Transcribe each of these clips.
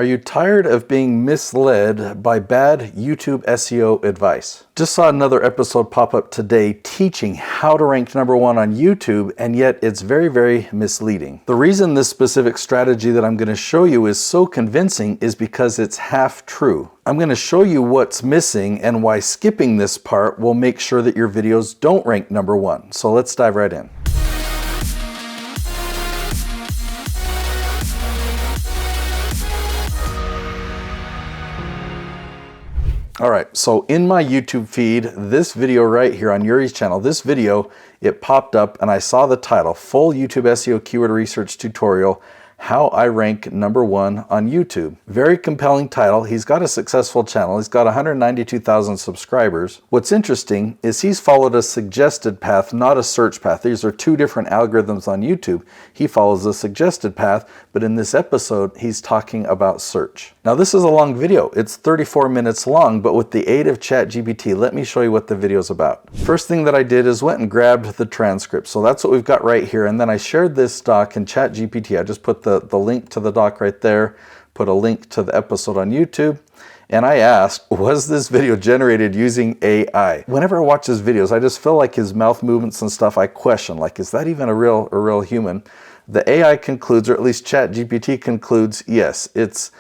Are you tired of being misled by bad YouTube SEO advice? Just saw another episode pop up today teaching how to rank #1 on YouTube, and yet it's very, very misleading. The reason this specific strategy that I'm going to show you is so convincing is because it's half true. I'm going to show you what's missing and why skipping this part will make sure that your videos don't rank #1. So let's dive right in. All right, so in my YouTube feed, this video right here on Yuri's channel, this video, it popped up and I saw the title, Full YouTube SEO Keyword Research Tutorial, How I Rank #1 on YouTube. Very compelling title. He's got a successful channel. He's got 192,000 subscribers. What's interesting is he's followed a suggested path, not a search path. These are two different algorithms on YouTube. He follows a suggested path, but in this episode, he's talking about search. Now this is a long video. It's 34 minutes long, but with the aid of ChatGPT, let me show you what the video is about. First thing that I did is went and grabbed the transcript. So that's what we've got right here. And then I shared this doc in ChatGPT. I just put the link to the doc right there, put a link to the episode on YouTube, and I asked, was this video generated using AI? Whenever I watch his videos, I just feel like his mouth movements and stuff, I question, like, is that even a real human? The AI concludes, or at least ChatGPT concludes, yes, it's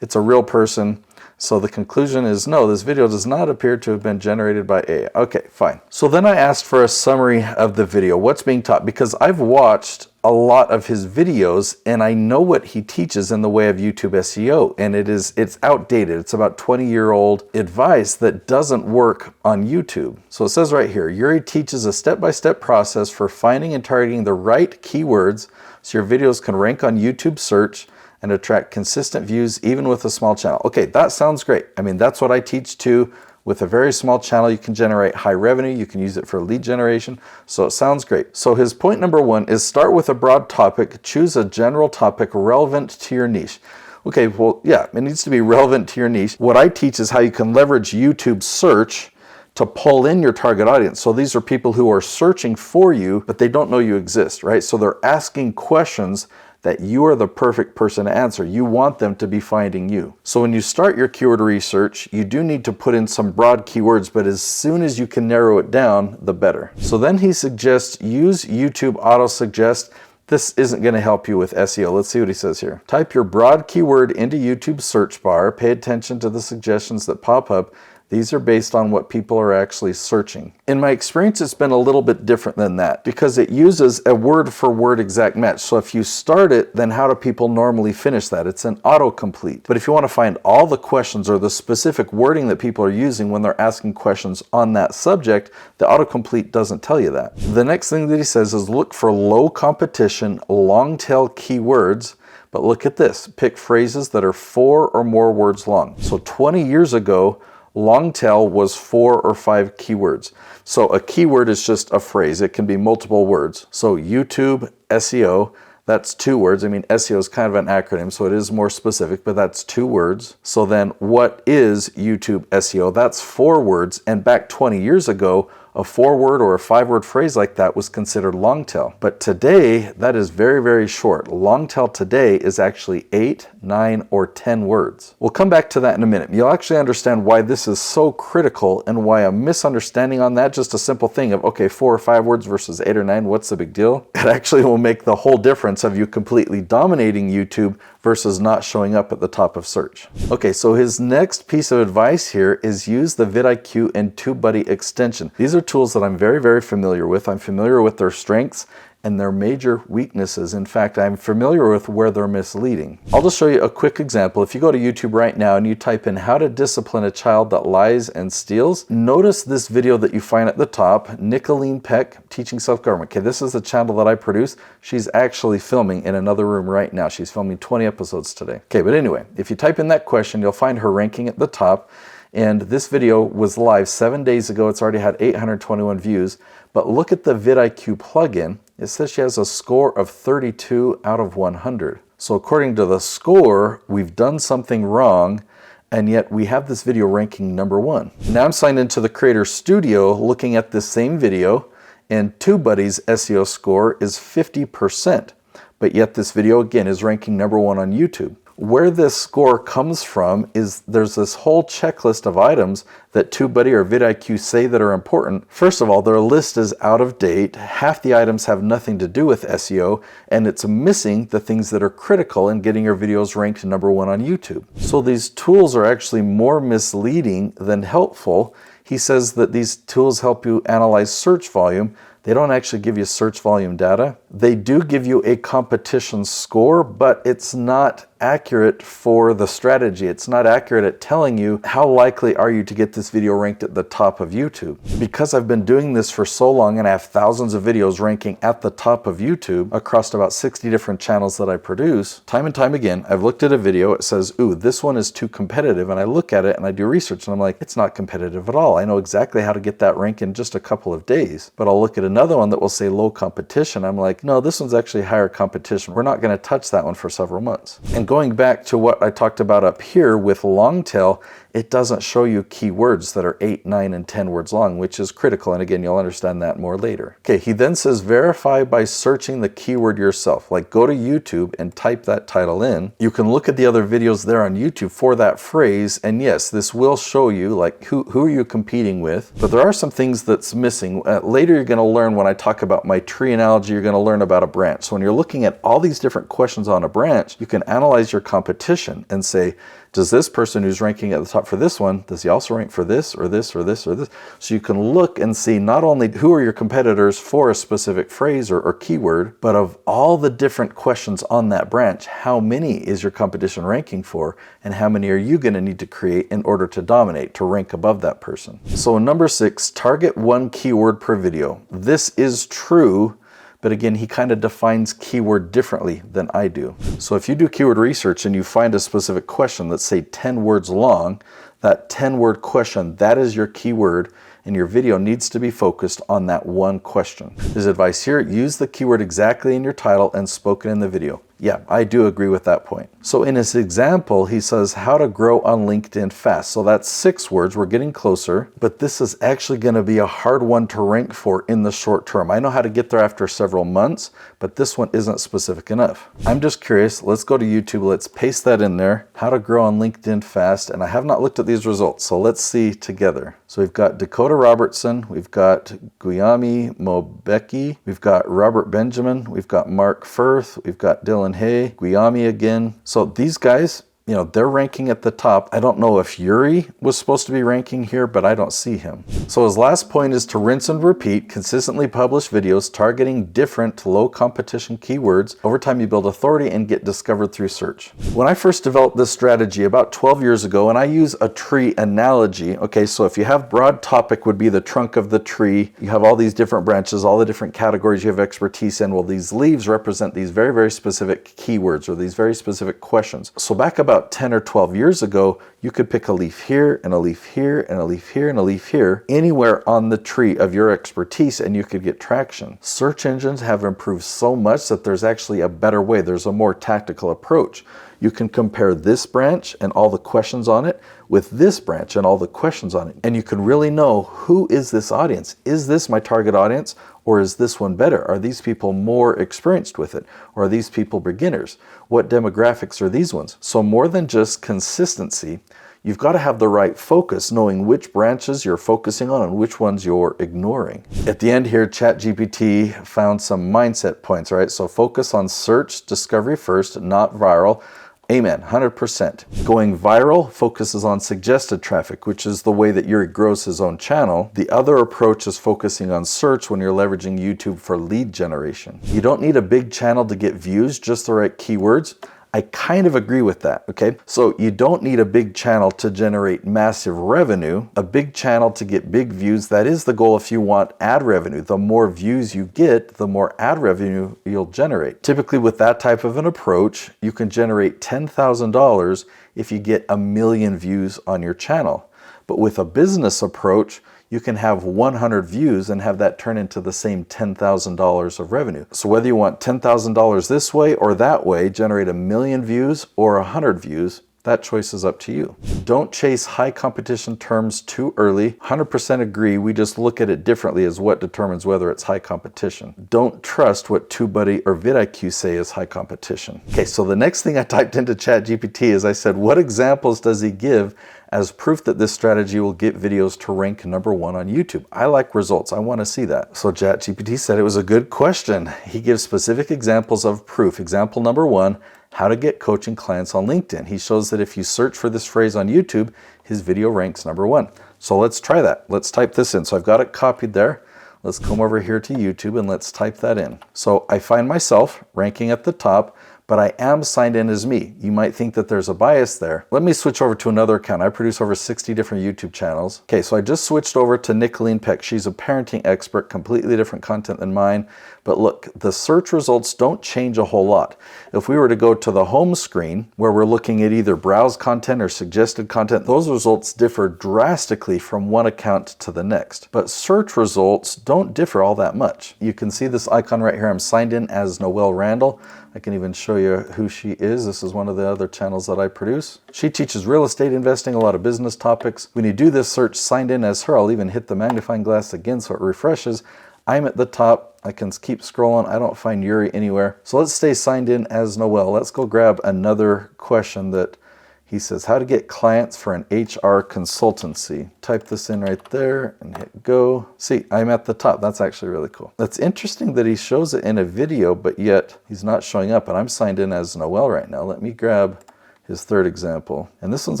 a real person. So the conclusion is no, this video does not appear to have been generated by AI. Okay, fine. So then I asked for a summary of the video, what's being taught, because I've watched a lot of his videos and I know what he teaches in the way of YouTube SEO, and it's outdated. It's about 20-year-old advice that doesn't work on YouTube. So it says right here, Yuri teaches a step-by-step process for finding and targeting the right keywords so your videos can rank on YouTube search and attract consistent views even with a small channel. Okay, that sounds great. I mean, that's what I teach too. With a very small channel, you can generate high revenue. You can use it for lead generation. So it sounds great. So his point #1 is start with a broad topic. Choose a general topic relevant to your niche. Okay, well, yeah, it needs to be relevant to your niche. What I teach is how you can leverage YouTube search to pull in your target audience. So these are people who are searching for you, but they don't know you exist, right? So they're asking questions that you are the perfect person to answer. You want them to be finding you. So when you start your keyword research, you do need to put in some broad keywords, but as soon as you can narrow it down, the better. So then he suggests use YouTube auto suggest. This isn't going to help you with SEO. Let's see what he says here. Type your broad keyword into YouTube search bar. Pay attention to the suggestions that pop up. These are based on what people are actually searching. In my experience, it's been a little bit different than that because it uses a word-for-word exact match. So if you start it, then how do people normally finish that? It's an autocomplete. But if you want to find all the questions or the specific wording that people are using when they're asking questions on that subject, the autocomplete doesn't tell you that. The next thing that he says is look for low competition, long tail keywords. But look at this. Pick phrases that are 4 or more words long. So 20 years ago, long tail was 4 or 5 keywords. So a keyword is just a phrase. It can be multiple words. So YouTube SEO, that's 2 words. I mean, SEO is kind of an acronym, so it is more specific, but that's 2 words. So then what is YouTube SEO? That's 4 words. And back 20 years ago, a 4-word or a 5-word phrase like that was considered long tail. But today, that is very, very short. Long tail today is actually 8, 9, or 10 words. We'll come back to that in a minute. You'll actually understand why this is so critical and why a misunderstanding on that, just a simple thing of, okay, 4 or 5 words versus 8 or 9, what's the big deal? It actually will make the whole difference of you completely dominating YouTube versus not showing up at the top of search. Okay, so his next piece of advice here is use the vidIQ and TubeBuddy extension. These are tools that I'm very, very familiar with. I'm familiar with their strengths and their major weaknesses. In fact, I'm familiar with where they're misleading. I'll just show you a quick example. If you go to YouTube right now and you type in how to discipline a child that lies and steals, notice this video that you find at the top, Nicolene Peck, Teaching Self-Government. Okay, this is the channel that I produce. She's actually filming in another room right now. She's filming 20 episodes today. Okay, but anyway, if you type in that question, you'll find her ranking at the top. And this video was live 7 days ago. It's already had 821 views. But look at the vidIQ plugin. It says she has a score of 32 out of 100. So according to the score, we've done something wrong, and yet we have this video ranking #1. Now I'm signed into the Creator Studio looking at this same video, and TubeBuddy's SEO score is 50%. But yet this video, again, is ranking #1 on YouTube. Where this score comes from is there's this whole checklist of items that TubeBuddy or vidIQ say that are important. First of all, their list is out of date. Half the items have nothing to do with SEO, and it's missing the things that are critical in getting your videos ranked #1 on YouTube. So these tools are actually more misleading than helpful. He says that these tools help you analyze search volume. They don't actually give you search volume data. They do give you a competition score, but it's not accurate for the strategy. It's not accurate at telling you how likely are you to get this video ranked at the top of YouTube. Because I've been doing this for so long and I have thousands of videos ranking at the top of YouTube across about 60 different channels that I produce, time and time again, I've looked at a video, it says, ooh, this one is too competitive, and I look at it and I do research and I'm like, it's not competitive at all. I know exactly how to get that rank in just a couple of days. But I'll look at another one that will say low competition. I'm like, no, this one's actually higher competition. We're not going to touch that one for several months. And going back to what I talked about up here with Longtail, it doesn't show you keywords that are 8, 9, and 10 words long, which is critical. And again, you'll understand that more later. Okay, he then says verify by searching the keyword yourself. Like go to YouTube and type that title in. You can look at the other videos there on YouTube for that phrase. And yes, this will show you like who are you competing with. But there are some things that's missing. Later, you're going to learn when I talk about my tree analogy, you're going to learn about a branch. So when you're looking at all these different questions on a branch, you can analyze your competition and say, does this person who's ranking at the top for this one, does he also rank for this or this or this or this? So you can look and see not only who are your competitors for a specific phrase or keyword, but of all the different questions on that branch, how many is your competition ranking for, and how many are you going to need to create in order to dominate, to rank above that person? So number 6, target 1 keyword per video. This is true. But again, he kind of defines keyword differently than I do. So if you do keyword research and you find a specific question that's say 10 words long, that 10-word question, that is your keyword, and your video needs to be focused on that one question. His advice here, use the keyword exactly in your title and spoken in the video. Yeah, I do agree with that point. So in his example, he says how to grow on LinkedIn fast. So that's 6 words, we're getting closer, but this is actually going to be a hard one to rank for in the short term. I know how to get there after several months, but this one isn't specific enough. I'm just curious, let's go to YouTube, let's paste that in there, how to grow on LinkedIn fast, and I have not looked at these results, so let's see together. So we've got Dakota Robertson, we've got Guyami Mobeki, we've got Robert Benjamin, we've got Mark Firth, we've got Dylan Hay, Guyami again. So these guys, you know, they're ranking at the top. I don't know if Yuri was supposed to be ranking here, but I don't see him. So his last point is to rinse and repeat, consistently publish videos targeting different low competition keywords. Over time, you build authority and get discovered through search. When I first developed this strategy about 12 years ago, and I use a tree analogy, okay, so if you have broad topic would be the trunk of the tree, you have all these different branches, all the different categories you have expertise in. Well, these leaves represent these very, very specific keywords or these very specific questions. So back about 10 or 12 years ago, you could pick a leaf here and a leaf here and a leaf here and a leaf here, anywhere on the tree of your expertise, and you could get traction. Search engines have improved so much that there's actually a better way. There's a more tactical approach. You can compare this branch and all the questions on it with this branch and all the questions on it. And you can really know, who is this audience? Is this my target audience, or is this one better? Are these people more experienced with it? Or are these people beginners? What demographics are these ones? So more than just consistency, you've got to have the right focus, knowing which branches you're focusing on and which ones you're ignoring. At the end here, ChatGPT found some mindset points, right? So focus on search discovery first, not viral. Amen, 100%. Going viral focuses on suggested traffic, which is the way that Yuri grows his own channel. The other approach is focusing on search when you're leveraging YouTube for lead generation. You don't need a big channel to get views, just the right keywords. I kind of agree with that, okay? So you don't need a big channel to generate massive revenue. A big channel to get big views, that is the goal if you want ad revenue. The more views you get, the more ad revenue you'll generate. Typically with that type of an approach, you can generate $10,000 if you get 1 million views on your channel. But with a business approach, you can have 100 views and have that turn into the same $10,000 of revenue. So whether you want $10,000 this way or that way, generate 1 million views or 100 views, That choice is up to you. Don't chase high competition terms too early. 100% agree, we just look at it differently as what determines whether it's high competition. Don't trust what TubeBuddy or vidIQ say is high competition. Okay, so the next thing I typed into ChatGPT is I said, what examples does he give as proof that this strategy will get videos to rank #1 on YouTube? I like results, I want to see that. So ChatGPT said it was a good question. He gives specific examples of proof. Example number 1, how to get coaching clients on LinkedIn. He shows that if you search for this phrase on YouTube, his video ranks #1. So let's try that. Let's type this in. So I've got it copied there. Let's come over here to YouTube and let's type that in. So I find myself ranking at the top, but I am signed in as me. You might think that there's a bias there. Let me switch over to another account. I produce over 60 different YouTube channels. Okay, so I just switched over to Nicolene Peck. She's a parenting expert, completely different content than mine. But look, the search results don't change a whole lot. If we were to go to the home screen, where we're looking at either browse content or suggested content, those results differ drastically from one account to the next. But search results don't differ all that much. You can see this icon right here. I'm signed in as Noelle Randall. I can even show you who she is. This is one of the other channels that I produce. She teaches real estate investing, a lot of business topics. When you do this search, signed in as her, I'll even hit the magnifying glass again so it refreshes. I'm at the top. I can keep scrolling. I don't find Yuri anywhere. So let's stay signed in as Noelle. Let's go grab another question that he says, how to get clients for an HR consultancy. Type this in right there and hit go. See, I'm at the top. That's actually really cool. That's interesting that he shows it in a video, but yet he's not showing up, and I'm signed in as Noelle right now. Let me grab his third example. And this one's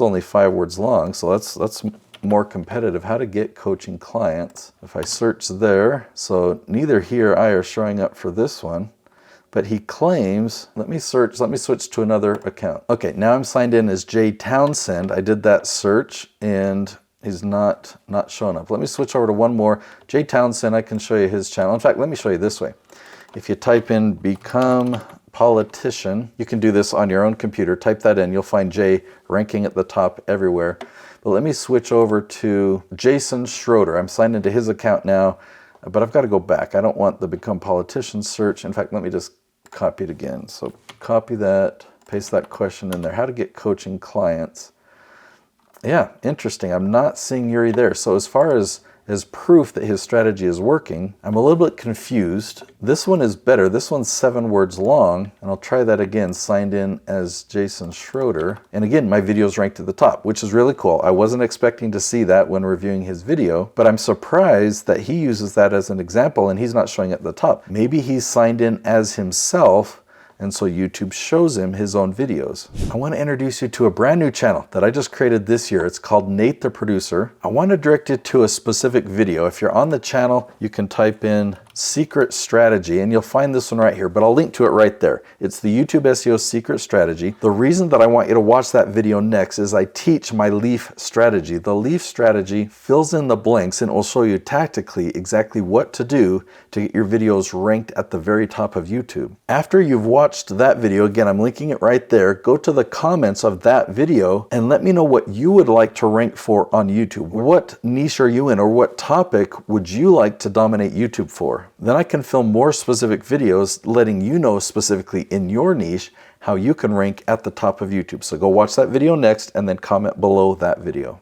only 5 words long, so that's more competitive. How to get coaching clients. If I search there, so neither he or I are showing up for this one. But he claims, let me switch to another account. Okay, now I'm signed in as Jay Townsend. I did that search and he's not showing up. Let me switch over to one more. Jay Townsend, I can show you his channel. In fact, let me show you this way. If you type in become politician, you can do this on your own computer. Type that in, you'll find Jay ranking at the top everywhere. But let me switch over to Jason Schroeder. I'm signed into his account now, but I've got to go back. I don't want the become politician search. In fact, let me just copy it again. So copy that, paste that question in there. How to get coaching clients. Yeah, interesting. I'm not seeing Yuri there. So as far as proof that his strategy is working, I'm a little bit confused. This one is better. This one's 7 words long, and I'll try that again, signed in as Jason Schroeder. And again, my video's ranked at the top, which is really cool. I wasn't expecting to see that when reviewing his video, but I'm surprised that he uses that as an example and he's not showing at the top. Maybe he's signed in as himself, and so YouTube shows him his own videos. I want to introduce you to a brand new channel that I just created this year. It's called Nate the Producer. I want to direct you to a specific video. If you're on the channel, you can type in secret strategy and you'll find this one right here, but I'll link to it right there. It's the YouTube SEO secret strategy. The reason that I want you to watch that video next is I teach my leaf strategy. The leaf strategy fills in the blanks and will show you tactically exactly what to do to get your videos ranked at the very top of YouTube. After you've watched that video, again, I'm linking it right there, go to the comments of that video and let me know what you would like to rank for on YouTube. What niche are you in, or what topic would you like to dominate YouTube for? Then I can film more specific videos letting you know specifically in your niche how you can rank at the top of YouTube. So go watch that video next and then comment below that video.